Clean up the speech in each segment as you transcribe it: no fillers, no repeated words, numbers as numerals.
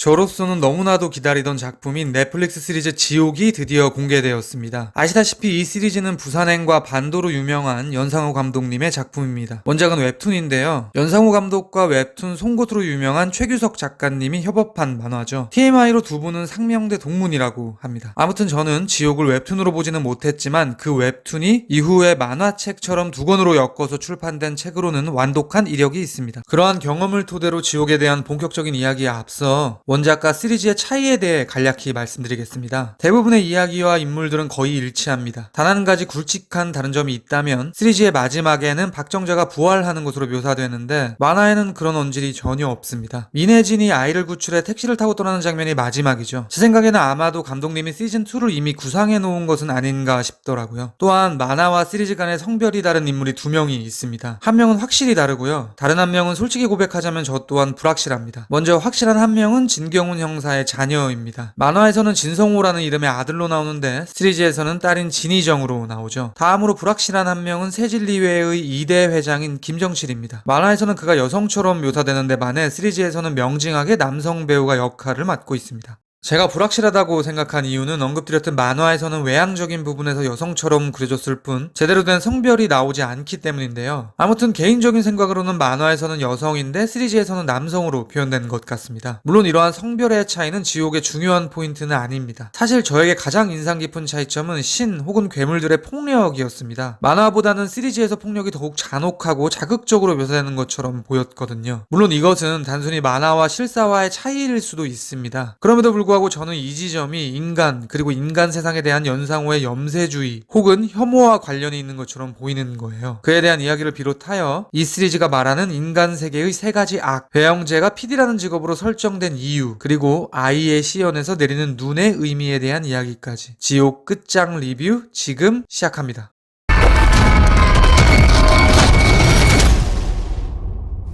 저로서는 너무나도 기다리던 작품인 넷플릭스 시리즈 지옥이 드디어 공개되었습니다. 아시다시피 이 시리즈는 부산행과 반도로 유명한 연상호 감독님의 작품입니다. 원작은 웹툰인데요. 연상호 감독과 웹툰 송곳으로 유명한 최규석 작가님이 협업한 만화죠. TMI로 두 분은 상명대 동문이라고 합니다. 아무튼 저는 지옥을 웹툰으로 보지는 못했지만 그 웹툰이 이후에 만화책처럼 두 권으로 엮어서 출판된 책으로는 완독한 이력이 있습니다. 그러한 경험을 토대로 지옥에 대한 본격적인 이야기에 앞서 원작과 시리즈의 차이에 대해 간략히 말씀드리겠습니다. 대부분의 이야기와 인물들은 거의 일치합니다. 단 한 가지 굵직한 다른 점이 있다면 시리즈의 마지막에는 박정자가 부활하는 것으로 묘사되는데 만화에는 그런 언질이 전혀 없습니다. 민혜진이 아이를 구출해 택시를 타고 떠나는 장면이 마지막이죠. 제 생각에는 아마도 감독님이 시즌2를 이미 구상해 놓은 것은 아닌가 싶더라고요. 또한 만화와 시리즈 간의 성별이 다른 인물이 두 명이 있습니다. 한 명은 확실히 다르고요. 다른 한 명은 솔직히 고백하자면 저 또한 불확실합니다. 먼저 확실한 한 명은 진경훈 형사의 자녀입니다. 만화에서는 진성호라는 이름의 아들로 나오는데 시리즈에서는 딸인 진희정으로 나오죠. 다음으로 불확실한 한 명은 새진리회의 2대 회장인 김정실입니다. 만화에서는 그가 여성처럼 묘사되는데 반해 시리즈에서는 명징하게 남성 배우가 역할을 맡고 있습니다. 제가 불확실하다고 생각한 이유는 언급드렸던 만화에서는 외향적인 부분에서 여성처럼 그려졌을 뿐 제대로 된 성별이 나오지 않기 때문인데요. 아무튼 개인적인 생각으로는 만화에서는 여성인데 시리즈에서는 남성으로 표현된 것 같습니다. 물론 이러한 성별의 차이는 지옥의 중요한 포인트는 아닙니다. 사실 저에게 가장 인상 깊은 차이점은 신 혹은 괴물들의 폭력이었습니다. 만화보다는 시리즈에서 폭력이 더욱 잔혹하고 자극적으로 묘사되는 것처럼 보였거든요. 물론 이것은 단순히 만화와 실사화의 차이일 수도 있습니다. 그럼에도 불구하고 저는 이 지점이 인간 그리고 인간 세상에 대한 연상호의 염세주의 혹은 혐오와 관련이 있는 것처럼 보이는 거예요. 그에 대한 이야기를 비롯하여 이 시리즈가 말하는 인간 세계의 세 가지 악, 배영재가 PD라는 직업으로 설정된 이유, 그리고 아이의 시연에서 내리는 눈의 의미에 대한 이야기까지 지옥 끝장 리뷰 지금 시작합니다.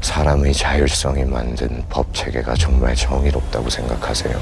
사람의 자율성이 만든 법 체계가 정말 정의롭다고 생각하세요?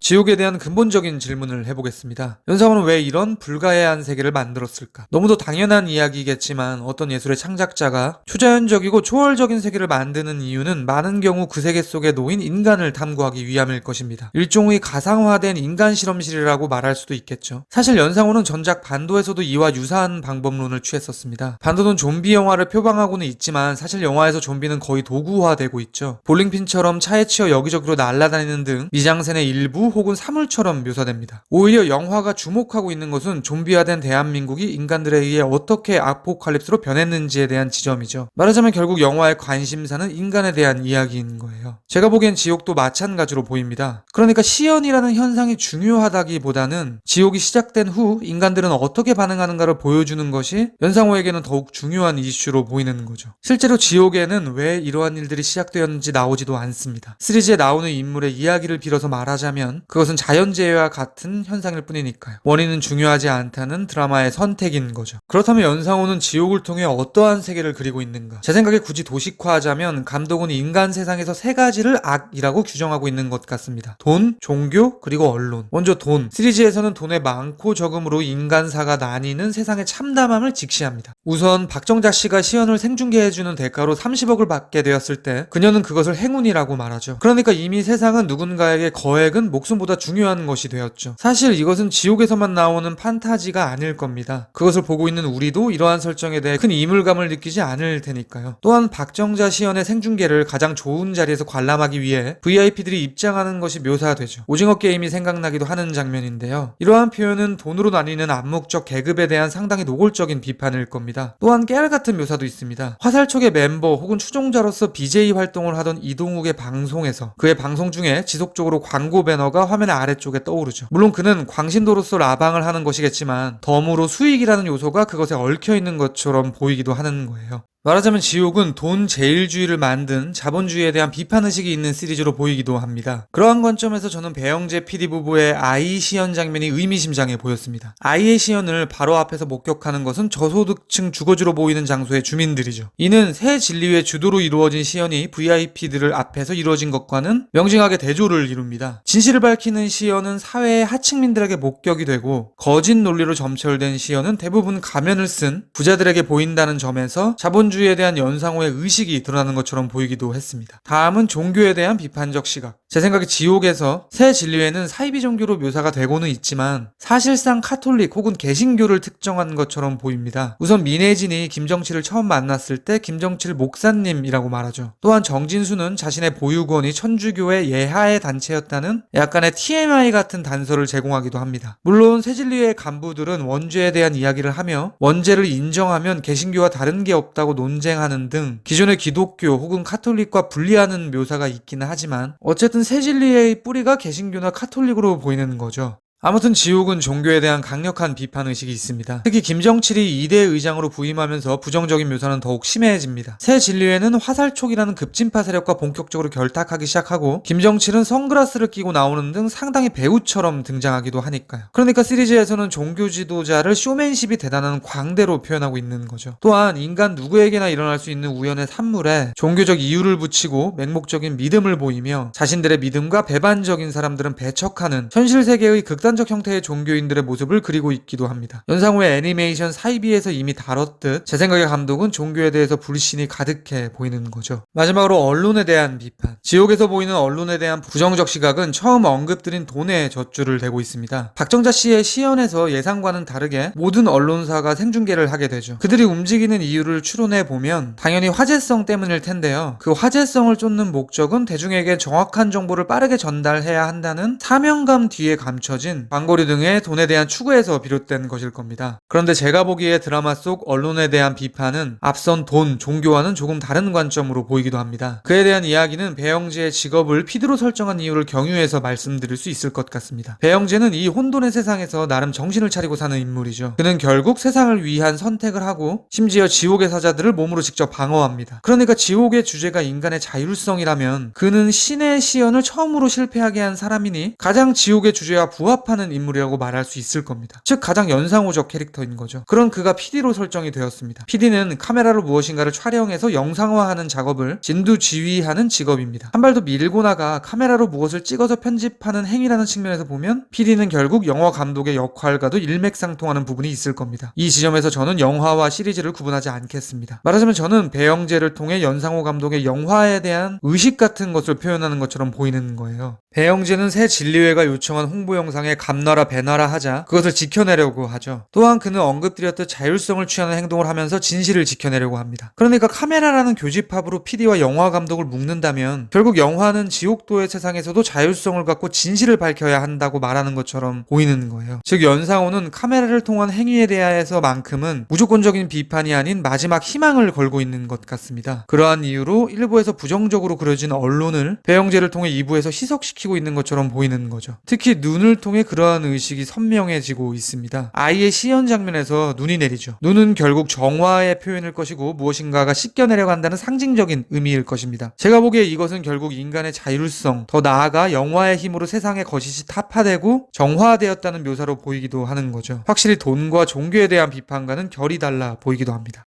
지옥에 대한 근본적인 질문을 해보겠습니다. 연상호는 왜 이런 불가해한 세계를 만들었을까? 너무도 당연한 이야기겠지만 어떤 예술의 창작자가 초자연적이고 초월적인 세계를 만드는 이유는 많은 경우 그 세계 속에 놓인 인간을 탐구하기 위함일 것입니다. 일종의 가상화된 인간 실험실이라고 말할 수도 있겠죠. 사실 연상호는 전작 반도에서도 이와 유사한 방법론을 취했었습니다. 반도는 좀비 영화를 표방하고는 있지만 사실 영화에서 좀비는 거의 도구화되고 있죠. 볼링핀처럼 차에 치여 여기저기로 날아다니는 등 미장센의 일부 혹은 사물처럼 묘사됩니다. 오히려 영화가 주목하고 있는 것은 좀비화된 대한민국이 인간들에 의해 어떻게 아포칼립스로 변했는지에 대한 지점이죠. 말하자면 결국 영화의 관심사는 인간에 대한 이야기인 거예요. 제가 보기엔 지옥도 마찬가지로 보입니다. 그러니까 시연이라는 현상이 중요하다기보다는 지옥이 시작된 후 인간들은 어떻게 반응하는가를 보여주는 것이 연상호에게는 더욱 중요한 이슈로 보이는 거죠. 실제로 지옥에는 왜 이러한 일들이 시작되었는지 나오지도 않습니다. 시리즈에 나오는 인물의 이야기를 빌어서 말하자면 그것은 자연재해와 같은 현상일 뿐이니까요. 원인은 중요하지 않다는 드라마의 선택인 거죠. 그렇다면 연상호는 지옥을 통해 어떠한 세계를 그리고 있는가? 제 생각에 굳이 도식화하자면 감독은 인간 세상에서 세 가지를 악이라고 규정하고 있는 것 같습니다. 돈, 종교, 그리고 언론. 먼저 돈. 시리즈에서는 돈의 많고 적음으로 인간사가 나뉘는 세상의 참담함을 직시합니다. 우선 박정자 씨가 시연을 생중계해주는 대가로 30억을 받게 되었을 때 그녀는 그것을 행운이라고 말하죠. 그러니까 이미 세상은 누군가에게 거액은 목숨보다 중요한 것이 되었죠. 사실 이것은 지옥에서만 나오는 판타지가 아닐 겁니다. 그것을 보고 있는 우리도 이러한 설정에 대해 큰 이물감을 느끼지 않을 테니까요. 또한 박정자 시연의 생중계를 가장 좋은 자리에서 관람하기 위해 VIP들이 입장하는 것이 묘사되죠. 오징어 게임이 생각나기도 하는 장면인데요. 이러한 표현은 돈으로 나뉘는 암묵적 계급에 대한 상당히 노골적인 비판일 겁니다. 또한 깨알같은 묘사도 있습니다. 화살촉의 멤버 혹은 추종자로서 BJ 활동을 하던 이동욱의 방송에서 그의 방송 중에 지속적으로 광고 배너가 화면의 아래쪽에 떠오르죠. 물론 그는 광신도로서 라방을 하는 것이겠지만 덤으로 수익이라는 요소가 그것에 얽혀있는 것처럼 보이기도 하는 거예요. 말하자면 지옥은 돈 제일주의를 만든 자본주의에 대한 비판의식이 있는 시리즈로 보이기도 합니다. 그러한 관점에서 저는 배영재 PD 부부의 아이 시연 장면이 의미심장해 보였습니다. 아이의 시연을 바로 앞에서 목격하는 것은 저소득층 주거지로 보이는 장소의 주민들이죠. 이는 새 진리회 주도로 이루어진 시연이 VIP들을 앞에서 이루어진 것과는 명징하게 대조를 이룹니다. 진실을 밝히는 시연은 사회의 하층민들에게 목격이 되고 거짓 논리로 점철된 시연은 대부분 가면을 쓴 부자들에게 보인다는 점에서 자본주의 자본주의에 대한 연상호의 의식이 드러나는 것처럼 보이기도 했습니다. 다음은 종교에 대한 비판적 시각. 제 생각에 지옥에서 새 진리회는 사이비 종교로 묘사가 되고는 있지만 사실상 카톨릭 혹은 개신교를 특정한 것처럼 보입니다. 우선 민혜진이 김정칠을 처음 만났을 때 김정칠 목사님이라고 말하죠. 또한 정진수는 자신의 보유권이 천주교의 예하의 단체였다는 약간의 TMI 같은 단서를 제공하기도 합니다. 물론 새진리회 간부들은 원죄에 대한 이야기를 하며 원죄를 인정하면 개신교와 다른 게 없다고 논쟁하는 등 기존의 기독교 혹은 카톨릭과 분리하는 묘사가 있기는 하지만 어쨌든 새진리회의 뿌리가 개신교나 카톨릭으로 보이는 거죠. 아무튼 지옥은 종교에 대한 강력한 비판 의식이 있습니다. 특히 김정칠이 2대 의장으로 부임하면서 부정적인 묘사는 더욱 심해집니다. 새 진리회는 화살촉이라는 급진파 세력과 본격적으로 결탁하기 시작하고 김정칠은 선글라스를 끼고 나오는 등 상당히 배우처럼 등장하기도 하니까요. 그러니까 시리즈에서는 종교 지도자를 쇼맨십이 대단한 광대로 표현하고 있는 거죠. 또한 인간 누구에게나 일어날 수 있는 우연의 산물에 종교적 이유를 붙이고 맹목적인 믿음을 보이며 자신들의 믿음과 배반적인 사람들은 배척하는 현실 세계의 극단적 형태의 종교인들의 모습을 그리고 있기도 합니다. 연상호의 애니메이션 사이비에서 이미 다뤘듯 제 생각에 감독은 종교에 대해서 불신이 가득해 보이는 거죠. 마지막으로 언론에 대한 비판. 지옥에서 보이는 언론에 대한 부정적 시각은 처음 언급드린 돈에 젖줄을 대고 있습니다. 박정자 씨의 시연에서 예상과는 다르게 모든 언론사가 생중계를 하게 되죠. 그들이 움직이는 이유를 추론해 보면 당연히 화제성 때문일 텐데요. 그 화제성을 쫓는 목적은 대중에게 정확한 정보를 빠르게 전달해야 한다는 사명감 뒤에 감춰진 광고류 등의 돈에 대한 추구에서 비롯된 것일 겁니다. 그런데 제가 보기에 드라마 속 언론에 대한 비판은 앞선 돈, 종교와는 조금 다른 관점으로 보이기도 합니다. 그에 대한 이야기는 배영재의 직업을 PD로 설정한 이유를 경유해서 말씀드릴 수 있을 것 같습니다. 배영재는 이 혼돈의 세상에서 나름 정신을 차리고 사는 인물이죠. 그는 결국 세상을 위한 선택을 하고 심지어 지옥의 사자들을 몸으로 직접 방어합니다. 그러니까 지옥의 주제가 인간의 자율성이라면 그는 신의 시연을 처음으로 실패하게 한 사람이니 가장 지옥의 주제와 부합하는 인물이라고 말할 수 있을 겁니다. 즉 가장 연상호적 캐릭터인 거죠. 그런 그가 PD로 설정이 되었습니다. PD는 카메라로 무엇인가를 촬영해서 영상화하는 작업을 진두지휘하는 직업입니다. 한 발 더 밀고 나가 카메라로 무엇을 찍어서 편집하는 행위라는 측면에서 보면 PD는 결국 영화 감독의 역할과도 일맥상통하는 부분이 있을 겁니다. 이 지점에서 저는 영화와 시리즈를 구분하지 않겠습니다. 말하자면 저는 배영재를 통해 연상호 감독의 영화에 대한 의식 같은 것을 표현하는 것처럼 보이는 거예요. 배영재는 새 진리회가 요청한 홍보 영상에 감나라 배나라 하자 그것을 지켜내려고 하죠. 또한 그는 언급드렸듯 자율성을 취하는 행동을 하면서 진실을 지켜내려고 합니다. 그러니까 카메라라는 교집합으로 PD와 영화 감독을 묶는다면 결국 영화는 지옥도의 세상에서도 자율성을 갖고 진실을 밝혀야 한다고 말하는 것처럼 보이는 거예요. 즉 연상호는 카메라를 통한 행위에 대해서만큼은 무조건적인 비판이 아닌 마지막 희망을 걸고 있는 것 같습니다. 그러한 이유로 1부에서 부정적으로 그려진 언론을 배영재를 통해 2부에서 희석시키고 있는 것처럼 보이는 거죠. 특히 눈을 통해 그러한 의식이 선명해지고 있습니다. 아이의 시연 장면에서 눈이 내리죠. 눈은 결국 정화의 표현일 것이고 무엇인가가 씻겨내려간다는 상징적인 의미일 것입니다. 제가 보기에 이것은 결국 인간의 자율성, 더 나아가 영화의 힘으로 세상의 거짓이 타파되고 정화되었다는 묘사로 보이기도 하는 거죠. 확실히 돈과 종교에 대한 비판과는 결이 달라 보이기도 합니다.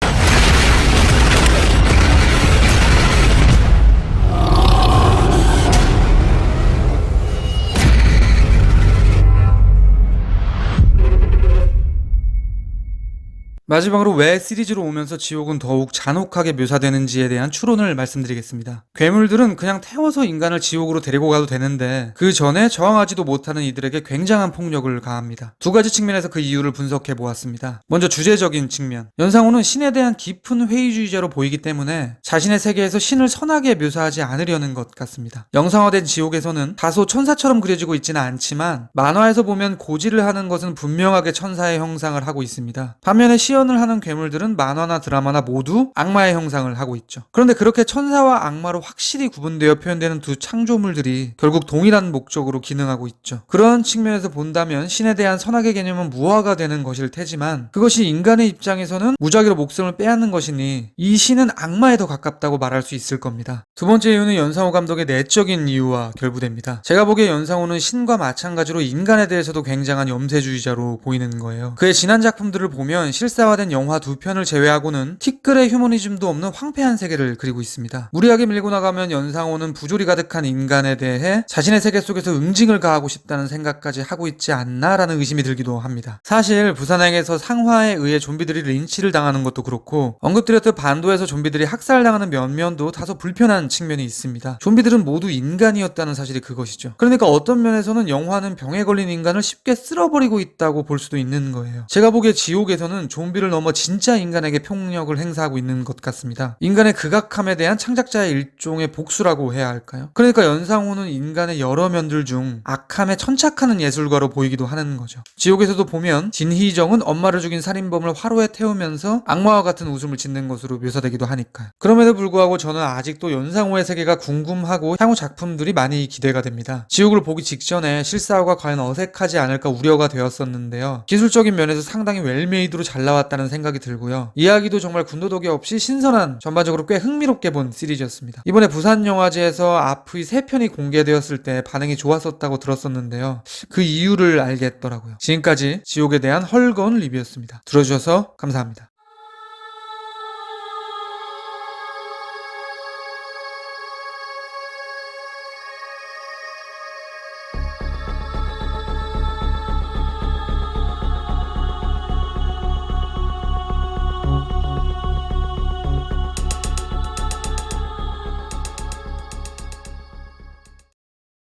마지막으로 왜 시리즈로 오면서 지옥은 더욱 잔혹하게 묘사되는지에 대한 추론을 말씀드리겠습니다. 괴물들은 그냥 태워서 인간을 지옥으로 데리고 가도 되는데 그 전에 저항하지도 못하는 이들에게 굉장한 폭력을 가합니다. 두 가지 측면에서 그 이유를 분석해 보았습니다. 먼저 주제적인 측면. 연상호는 신에 대한 깊은 회의주의자로 보이기 때문에 자신의 세계에서 신을 선하게 묘사하지 않으려는 것 같습니다. 영상화된 지옥에서는 다소 천사처럼 그려지고 있지는 않지만 만화에서 보면 고지를 하는 것은 분명하게 천사의 형상을 하고 있습니다. 반면에 시연을 하는 괴물들은 만화나 드라마나 모두 악마의 형상을 하고 있죠. 그런데 그렇게 천사와 악마로 확실히 구분되어 표현되는 두 창조물들이 결국 동일한 목적으로 기능하고 있죠. 그런 측면에서 본다면 신에 대한 선악의 개념은 무화가 되는 것일 테지만 그것이 인간의 입장에서는 무작위로 목숨을 빼앗는 것이니 이 신은 악마에 더 가깝다고 말할 수 있을 겁니다. 두 번째 이유는 연상호 감독의 내적인 이유와 결부됩니다. 제가 보기에 연상호는 신과 마찬가지로 인간에 대해서도 굉장한 염세주의자로 보이는 거예요. 그의 지난 작품들을 보면 실사와 창작자화된 영화 2편을 제외하고는 티끌의 휴머니즘도 없는 황폐한 세계를 그리고 있습니다. 무리하게 밀고 나가면 연상호는 부조리 가득한 인간에 대해 자신의 세계 속에서 응징을 가하고 싶다는 생각까지 하고 있지 않나라는 의심이 들기도 합니다. 사실 부산행에서 상화에 의해 좀비들이 린치를 당하는 것도 그렇고 언급드렸듯 반도에서 좀비들이 학살당하는 면면도 다소 불편한 측면이 있습니다. 좀비들은 모두 인간이었다는 사실이 그것이죠. 그러니까 어떤 면에서는 영화는 병에 걸린 인간을 쉽게 쓸어버리고 있다고 볼 수도 있는 거예요. 제가 보기에 지옥에서는 좀비를 넘어 진짜 인간에게 폭력을 행사하고 있는 것 같습니다. 인간의 극악함에 대한 창작자의 일종의 복수라고 해야 할까요? 그러니까 연상호는 인간의 여러 면들 중 악함에 천착하는 예술가로 보이기도 하는 거죠. 지옥에서도 보면 진희정은 엄마를 죽인 살인범을 화로에 태우면서 악마와 같은 웃음을 짓는 것으로 묘사되기도 하니까요. 그럼에도 불구하고 저는 아직도 연상호의 세계가 궁금하고 향후 작품들이 많이 기대가 됩니다. 지옥을 보기 직전에 실사화가 과연 어색하지 않을까 우려가 되었었는데요. 기술적인 면에서 상당히 웰메이드로 잘 나왔다는 생각이 들고요. 이야기도 정말 군더더기 없이 신선한, 전반적으로 꽤 흥미롭게 본 시리즈였습니다. 이번에 부산영화제에서 앞의 3편이 공개되었을 때 반응이 좋았었다고 들었었는데요. 그 이유를 알겠더라고요. 지금까지 지옥에 대한 헐거운 리뷰였습니다. 들어주셔서 감사합니다.